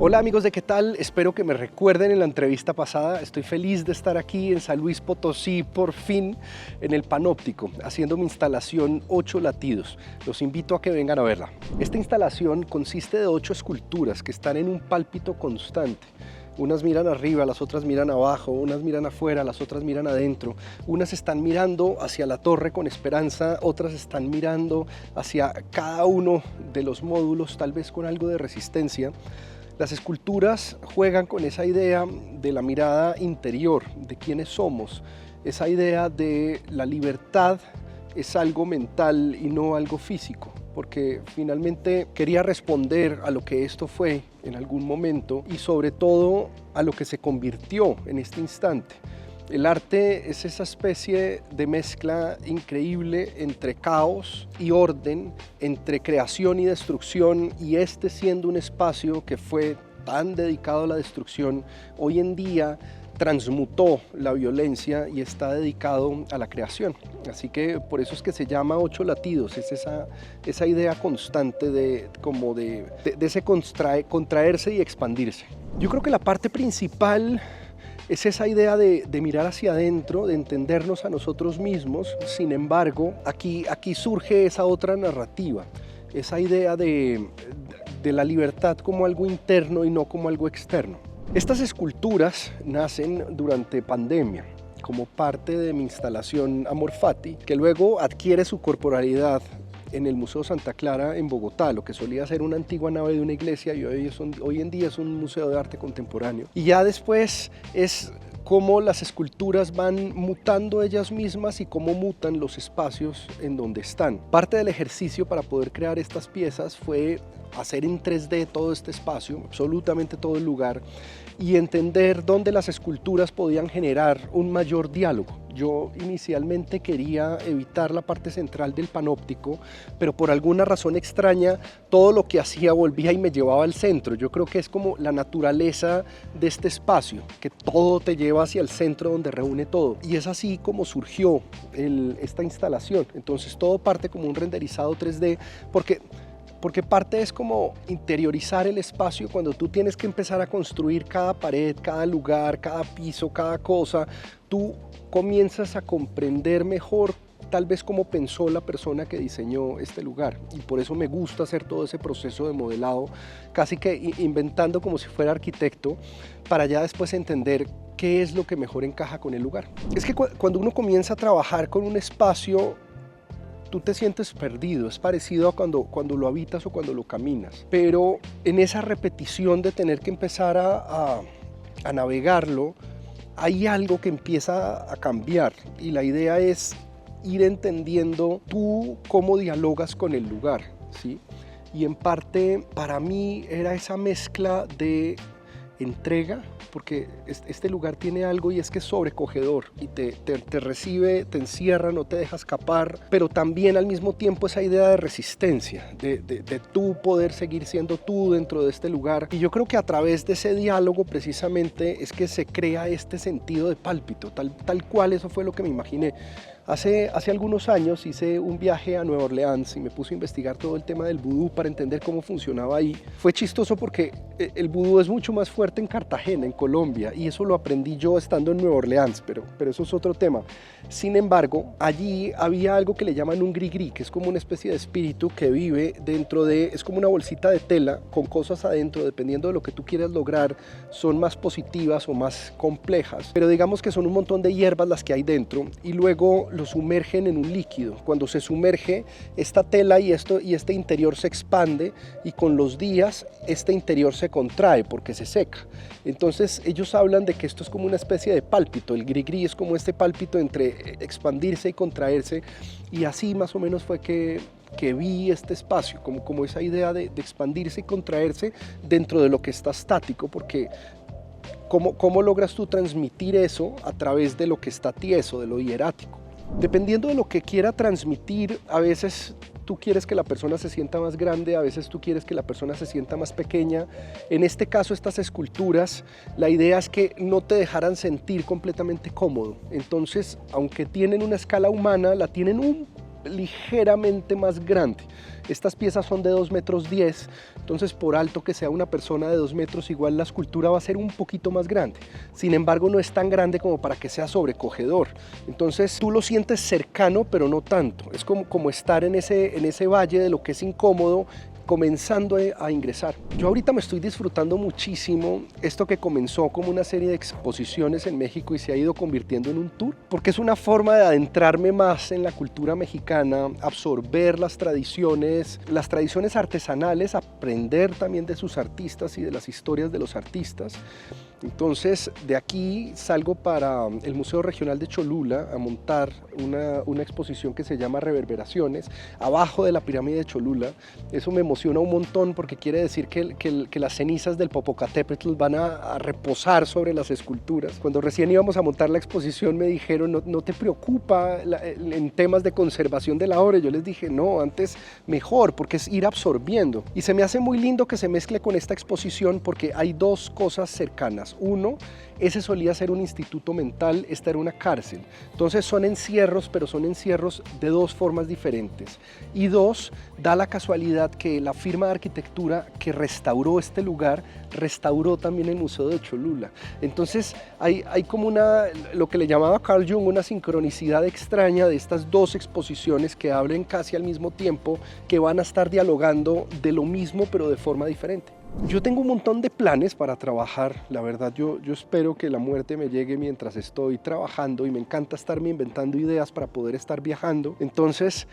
Hola amigos de ¿Qué tal? Espero que me recuerden en la entrevista pasada. Estoy feliz de estar aquí en San Luis Potosí, por fin, en el Panóptico, haciendo mi instalación 8 latidos. Los invito a que vengan a verla. Esta instalación consiste de 8 esculturas que están en un pálpito constante. Unas miran arriba, las otras miran abajo, unas miran afuera, las otras miran adentro. Unas están mirando hacia la torre con esperanza, otras están mirando hacia cada uno de los módulos, tal vez con algo de resistencia. Las esculturas juegan con esa idea de la mirada interior, de quiénes somos, esa idea de la libertad es algo mental y no algo físico, porque finalmente quería responder a lo que esto fue en algún momento y sobre todo a lo que se convirtió en este instante. El arte es esa especie de mezcla increíble entre caos y orden, entre creación y destrucción, y este siendo un espacio que fue tan dedicado a la destrucción, hoy en día transmutó la violencia y está dedicado a la creación. Así que por eso es que se llama 8 latidos, es esa idea constante de ese contraerse y expandirse. Yo creo que la parte principal es esa idea de mirar hacia adentro, de entendernos a nosotros mismos. Sin embargo, aquí surge esa otra narrativa, esa idea de la libertad como algo interno y no como algo externo. Estas esculturas nacen durante pandemia, como parte de mi instalación Amor Fati, que luego adquiere su corporalidad en el Museo Santa Clara en Bogotá, lo que solía ser una antigua nave de una iglesia y hoy en día es un museo de arte contemporáneo. Y ya después es cómo las esculturas van mutando ellas mismas y cómo mutan los espacios en donde están. Parte del ejercicio para poder crear estas piezas fue hacer en 3D todo este espacio, absolutamente todo el lugar, y entender dónde las esculturas podían generar un mayor diálogo. Yo inicialmente quería evitar la parte central del panóptico, pero por alguna razón extraña, todo lo que hacía volvía y me llevaba al centro. Yo creo que es como la naturaleza de este espacio, que todo te lleva hacia el centro donde reúne todo. Y es así como surgió esta instalación. Entonces todo parte como un renderizado 3D, porque parte es como interiorizar el espacio cuando tú tienes que empezar a construir cada pared, cada lugar, cada piso, cada cosa. Tú comienzas a comprender mejor tal vez cómo pensó la persona que diseñó este lugar, y por eso me gusta hacer todo ese proceso de modelado, casi que inventando como si fuera arquitecto, para ya después entender qué es lo que mejor encaja con el lugar. Es que cuando uno comienza a trabajar con un espacio, tú te sientes perdido, es parecido a cuando lo habitas o cuando lo caminas, pero en esa repetición de tener que empezar a navegarlo, hay algo que empieza a cambiar, y la idea es ir entendiendo tú cómo dialogas con el lugar, ¿sí? Y en parte para mí era esa mezcla de entrega, porque este lugar tiene algo y es que es sobrecogedor y te recibe, te encierra, no te deja escapar, pero también al mismo tiempo esa idea de resistencia, de tú poder seguir siendo tú dentro de este lugar. Y yo creo que a través de ese diálogo precisamente es que se crea este sentido de pálpito, tal cual eso fue lo que me imaginé. Hace algunos años hice un viaje a Nueva Orleans y me puse a investigar todo el tema del vudú para entender cómo funcionaba ahí. Fue chistoso porque el vudú es mucho más fuerte en Cartagena, en Colombia, y eso lo aprendí yo estando en Nueva Orleans, pero eso es otro tema. Sin embargo, allí había algo que le llaman un gris-gris, que es como una especie de espíritu que vive dentro es como una bolsita de tela con cosas adentro, dependiendo de lo que tú quieras lograr, son más positivas o más complejas, pero digamos que son un montón de hierbas las que hay dentro, y luego lo sumergen en un líquido. Cuando se sumerge, esta tela y este interior se expande, y con los días este interior se contrae porque se seca. Entonces ellos hablan de que esto es como una especie de pálpito, el gris-gris es como este pálpito entre expandirse y contraerse, y así más o menos fue que vi este espacio, como esa idea de expandirse y contraerse dentro de lo que está estático, porque ¿cómo logras tú transmitir eso a través de lo que está tieso, de lo hierático? Dependiendo de lo que quiera transmitir, a veces tú quieres que la persona se sienta más grande, a veces tú quieres que la persona se sienta más pequeña. En este caso, estas esculturas, la idea es que no te dejaran sentir completamente cómodo. Entonces, aunque tienen una escala humana, la tienen un ligeramente más grande. Estas piezas son de 2,10 metros, entonces por alto que sea una persona de 2 metros, igual la escultura va a ser un poquito más grande. Sin embargo, no es tan grande como para que sea sobrecogedor. Entonces tú lo sientes cercano, pero no tanto. Es como estar en ese valle de lo que es incómodo, comenzando a ingresar. Yo ahorita me estoy disfrutando muchísimo esto que comenzó como una serie de exposiciones en México y se ha ido convirtiendo en un tour, porque es una forma de adentrarme más en la cultura mexicana, absorber las tradiciones artesanales, aprender también de sus artistas y de las historias de los artistas. Entonces de aquí salgo para el Museo Regional de Cholula a montar una exposición que se llama Reverberaciones, abajo de la pirámide de Cholula. Eso me emociona un montón porque quiere decir que las cenizas del Popocatépetl van a reposar sobre las esculturas. Cuando recién íbamos a montar la exposición me dijeron, no te preocupa en temas de conservación de la obra. Yo les dije, no, antes mejor, porque es ir absorbiendo. Y se me hace muy lindo que se mezcle con esta exposición porque hay dos cosas cercanas. Uno, ese solía ser un instituto mental, esta era una cárcel. Entonces son encierros, pero son encierros de dos formas diferentes. Y dos, da la casualidad que la firma de arquitectura que restauró este lugar, restauró también el Museo de Cholula. Entonces hay como lo que le llamaba Carl Jung, una sincronicidad extraña de estas dos exposiciones que abren casi al mismo tiempo, que van a estar dialogando de lo mismo, pero de forma diferente. Yo tengo un montón de planes para trabajar, la verdad yo espero que la muerte me llegue mientras estoy trabajando y me encanta estarme inventando ideas para poder estar viajando. Entonces,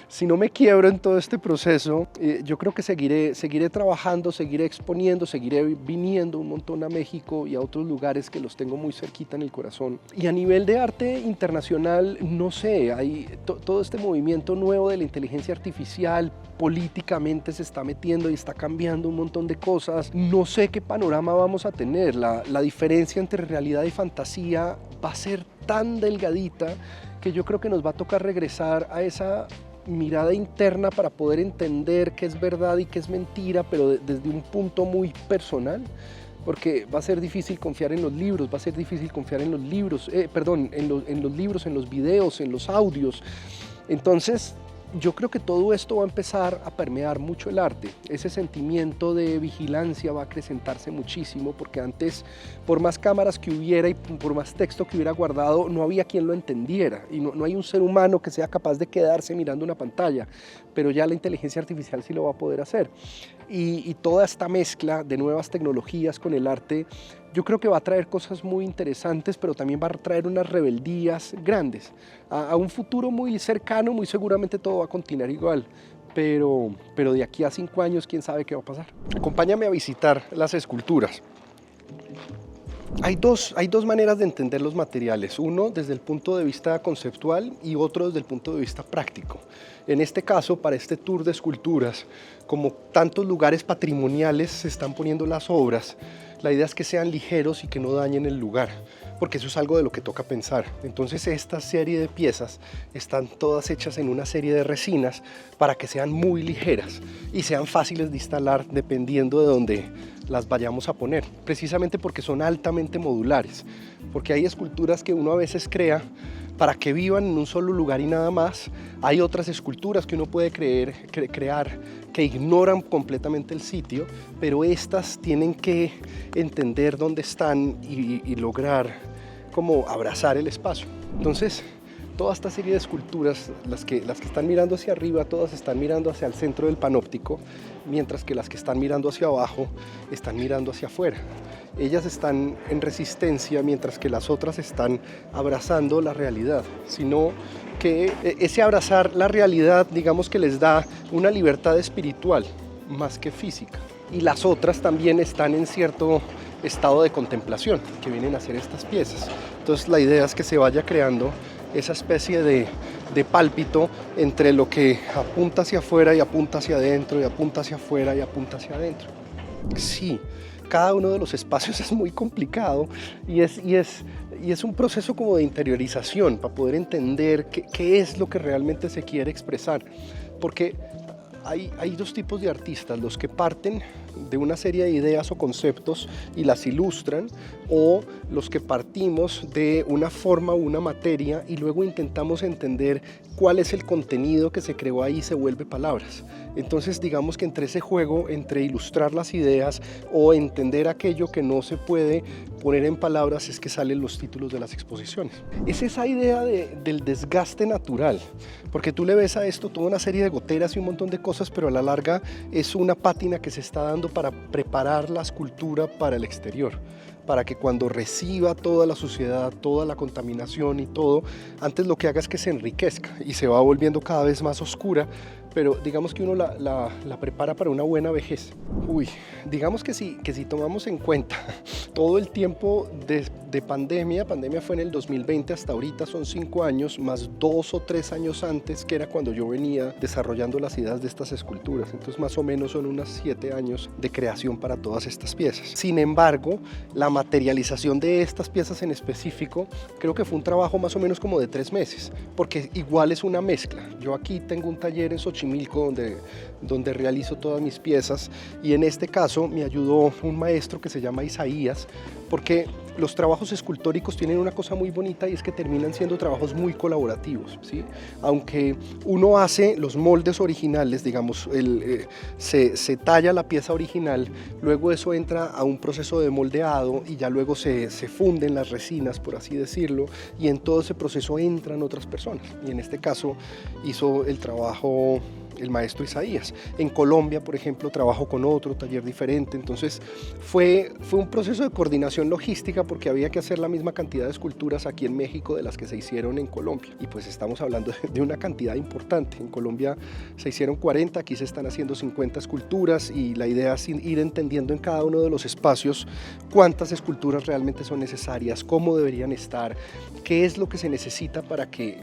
si no me quiebro en todo este proceso, yo creo que seguiré trabajando, seguiré exponiendo, seguiré viniendo un montón a México y a otros lugares que los tengo muy cerquita en el corazón. Y a nivel de arte internacional, no sé, hay todo este movimiento nuevo de la inteligencia artificial, políticamente se está metiendo y está cambiando un montón de cosas. No sé qué panorama vamos a tener. La diferencia entre realidad y fantasía va a ser tan delgadita que yo creo que nos va a tocar regresar a esa mirada interna para poder entender qué es verdad y qué es mentira, pero desde un punto muy personal, porque va a ser difícil confiar en los libros, va a ser difícil confiar en los libros, en los libros, en los videos, en los audios. Entonces, yo creo que todo esto va a empezar a permear mucho el arte. Ese sentimiento de vigilancia va a acrecentarse muchísimo porque antes, por más cámaras que hubiera y por más texto que hubiera guardado, no había quien lo entendiera y no hay un ser humano que sea capaz de quedarse mirando una pantalla, pero ya la inteligencia artificial sí lo va a poder hacer. Y toda esta mezcla de nuevas tecnologías con el arte, yo creo que va a traer cosas muy interesantes, pero también va a traer unas rebeldías grandes. A un futuro muy cercano, muy seguramente todo va a continuar igual, pero de aquí a 5 años, quién sabe qué va a pasar. Acompáñame a visitar las esculturas. Hay dos maneras de entender los materiales, uno desde el punto de vista conceptual y otro desde el punto de vista práctico. En este caso, para este tour de esculturas, como tantos lugares patrimoniales se están poniendo las obras, la idea es que sean ligeros y que no dañen el lugar, porque eso es algo de lo que toca pensar. Entonces esta serie de piezas están todas hechas en una serie de resinas para que sean muy ligeras y sean fáciles de instalar dependiendo de dónde las vayamos a poner, precisamente porque son altamente modulares, porque hay esculturas que uno a veces crea para que vivan en un solo lugar y nada más. Hay otras esculturas que uno puede crear que ignoran completamente el sitio, pero estas tienen que entender dónde están y lograr como abrazar el espacio. Entonces, toda esta serie de esculturas, las que están mirando hacia arriba, todas están mirando hacia el centro del panóptico, mientras que las que están mirando hacia abajo están mirando hacia afuera. Ellas están en resistencia, mientras que las otras están abrazando la realidad, sino que ese abrazar la realidad, digamos que les da una libertad espiritual más que física. Y las otras también están en cierto estado de contemplación, que vienen a hacer estas piezas. Entonces la idea es que se vaya creando esa especie de pálpito entre lo que apunta hacia afuera y apunta hacia adentro, y apunta hacia afuera y apunta hacia adentro. Sí, cada uno de los espacios es muy complicado y es un proceso como de interiorización para poder entender qué es lo que realmente se quiere expresar. Porque Hay dos tipos de artistas, los que parten de una serie de ideas o conceptos y las ilustran, o los que partimos de una forma o una materia y luego intentamos entender cuál es el contenido que se creó ahí y se vuelve palabras. Entonces digamos que entre ese juego, entre ilustrar las ideas o entender aquello que no se puede poner en palabras, es que salen los títulos de las exposiciones. Es esa idea del desgaste natural, porque tú le ves a esto toda una serie de goteras y un montón de cosas, pero a la larga es una pátina que se está dando para preparar la escultura para el exterior, para que cuando reciba toda la suciedad, toda la contaminación y todo, antes lo que haga es que se enriquezca y se va volviendo cada vez más oscura, pero digamos que uno la prepara para una buena vejez. Digamos que si tomamos en cuenta todo el tiempo de pandemia fue en el 2020 hasta ahorita, son 5 años, más 2 o 3 años antes, que era cuando yo venía desarrollando las ideas de estas esculturas, entonces más o menos son unos 7 años de creación para todas estas piezas. Sin embargo, la materialización de estas piezas en específico, creo que fue un trabajo más o menos como de 3 meses, porque igual es una mezcla. Yo aquí tengo un taller en Xochimilco donde realizo todas mis piezas, y en este caso me ayudó un maestro que se llama Isaías, porque los trabajos escultóricos tienen una cosa muy bonita y es que terminan siendo trabajos muy colaborativos, ¿sí? Aunque uno hace los moldes originales, digamos, se talla la pieza original, luego eso entra a un proceso de moldeado y ya luego se funden las resinas, por así decirlo, y en todo ese proceso entran otras personas, y en este caso hizo el trabajo el maestro Isaías. En Colombia, por ejemplo, trabajo con otro taller diferente, entonces fue un proceso de coordinación logística, porque había que hacer la misma cantidad de esculturas aquí en México de las que se hicieron en Colombia, y pues estamos hablando de una cantidad importante. En Colombia se hicieron 40, aquí se están haciendo 50 esculturas, y la idea es ir entendiendo en cada uno de los espacios cuántas esculturas realmente son necesarias, cómo deberían estar, qué es lo que se necesita para que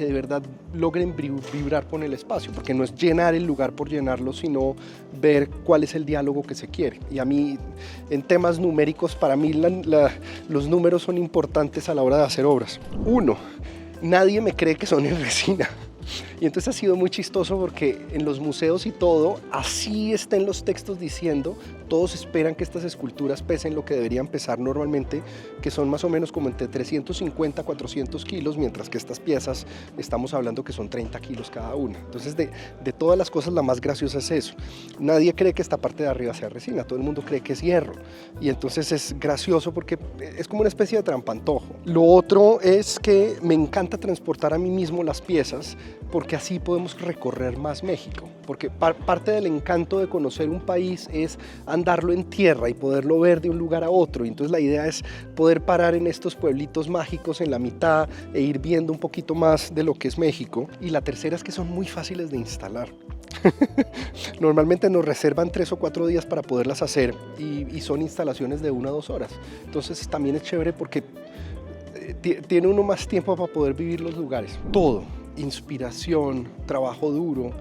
de verdad logren vibrar con el espacio, porque no es llenar el lugar por llenarlo, sino ver cuál es el diálogo que se quiere. Y a mí, en temas numéricos, para mí los números son importantes a la hora de hacer obras. 1, nadie me cree que son en resina. Y entonces ha sido muy chistoso, porque en los museos y todo, así estén los textos diciendo, todos esperan que estas esculturas pesen lo que deberían pesar normalmente, que son más o menos como entre 350 a 400 kilos, mientras que estas piezas estamos hablando que son 30 kilos cada una. Entonces de todas las cosas, la más graciosa es eso. Nadie cree que esta parte de arriba sea resina, todo el mundo cree que es hierro, y entonces es gracioso porque es como una especie de trampantojo. Lo otro es que me encanta transportar a mí mismo las piezas, porque así podemos recorrer más México, porque parte del encanto de conocer un país es andarlo en tierra y poderlo ver de un lugar a otro, y entonces la idea es poder parar en estos pueblitos mágicos en la mitad e ir viendo un poquito más de lo que es México. Y la tercera es que son muy fáciles de instalar. Normalmente nos reservan 3 o 4 días para poderlas hacer, y son instalaciones de 1 a 2 horas, entonces también es chévere porque tiene uno más tiempo para poder vivir los lugares. Todo, inspiración, trabajo duro.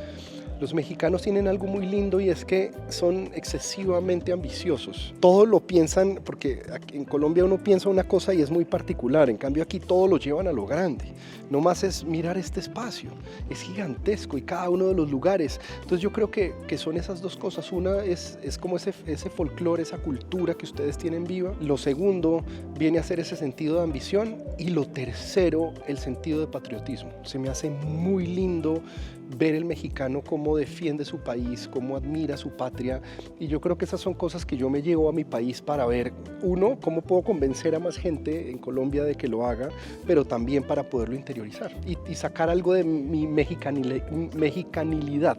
Los mexicanos tienen algo muy lindo, y es que son excesivamente ambiciosos. Todo lo piensan, porque en Colombia uno piensa una cosa y es muy particular, en cambio aquí todo lo llevan a lo grande. No más es mirar este espacio, es gigantesco, y cada uno de los lugares. Entonces yo creo que son esas dos cosas. Una es como ese folclore, esa cultura que ustedes tienen viva. Lo segundo viene a ser ese sentido de ambición, y lo tercero, el sentido de patriotismo. Se me hace muy lindo ver el mexicano cómo defiende su país, cómo admira su patria, y yo creo que esas son cosas que yo me llevo a mi país para ver, uno, cómo puedo convencer a más gente en Colombia de que lo haga, pero también para poderlo interiorizar y sacar algo de mi mexicanilidad.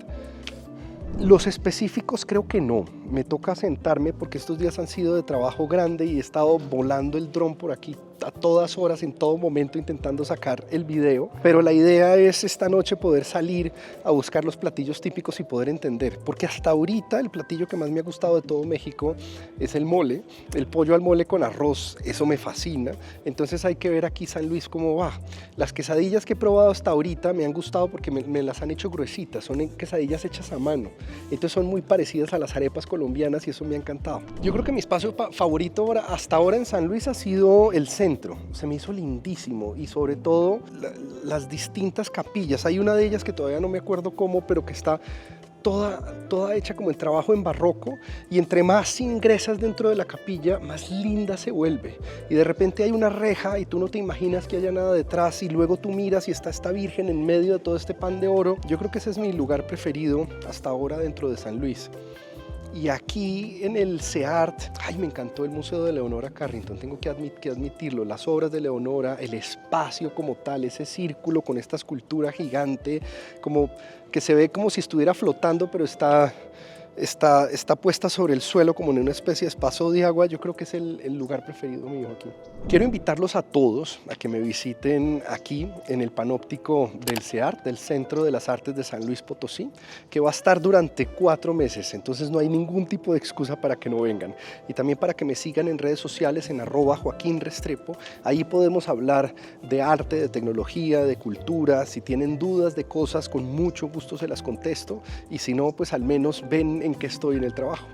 Los específicos creo que no, me toca sentarme porque estos días han sido de trabajo grande y he estado volando el dron por aquí a todas horas, en todo momento, intentando sacar el video, pero la idea es esta noche poder salir a buscar los platillos típicos y poder entender, porque hasta ahorita el platillo que más me ha gustado de todo México es el mole, el pollo al mole con arroz, eso me fascina. Entonces hay que ver aquí San Luis cómo va. Las quesadillas que he probado hasta ahorita me han gustado porque me las han hecho gruesitas, son quesadillas hechas a mano, entonces son muy parecidas a las arepas colombianas, y eso me ha encantado. Yo creo que mi espacio favorito hasta ahora en San Luis ha sido el centro. Se me hizo lindísimo, y sobre todo las distintas capillas. Hay una de ellas que todavía no me acuerdo cómo, pero que está toda hecha como en trabajo en barroco, y entre más ingresas dentro de la capilla, más linda se vuelve. Y de repente hay una reja y tú no te imaginas que haya nada detrás, y luego tú miras y está esta Virgen en medio de todo este pan de oro. Yo creo que ese es mi lugar preferido hasta ahora dentro de San Luis. Y aquí en el CEART, me encantó el Museo de Leonora Carrington, tengo que admitirlo, las obras de Leonora, el espacio como tal, ese círculo con esta escultura gigante, como que se ve como si estuviera flotando, pero está puesta sobre el suelo como en una especie de espacio de agua. Yo creo que es el lugar preferido mío aquí. Quiero invitarlos a todos a que me visiten aquí en el Panóptico del CEART, del Centro de las Artes de San Luis Potosí, que va a estar durante 4 meses, entonces no hay ningún tipo de excusa para que no vengan. Y también para que me sigan en redes sociales en @JoaquinRestrepo, ahí podemos hablar de arte, de tecnología, de cultura. Si tienen dudas de cosas, con mucho gusto se las contesto, y si no, pues al menos ven en qué estoy en el trabajo.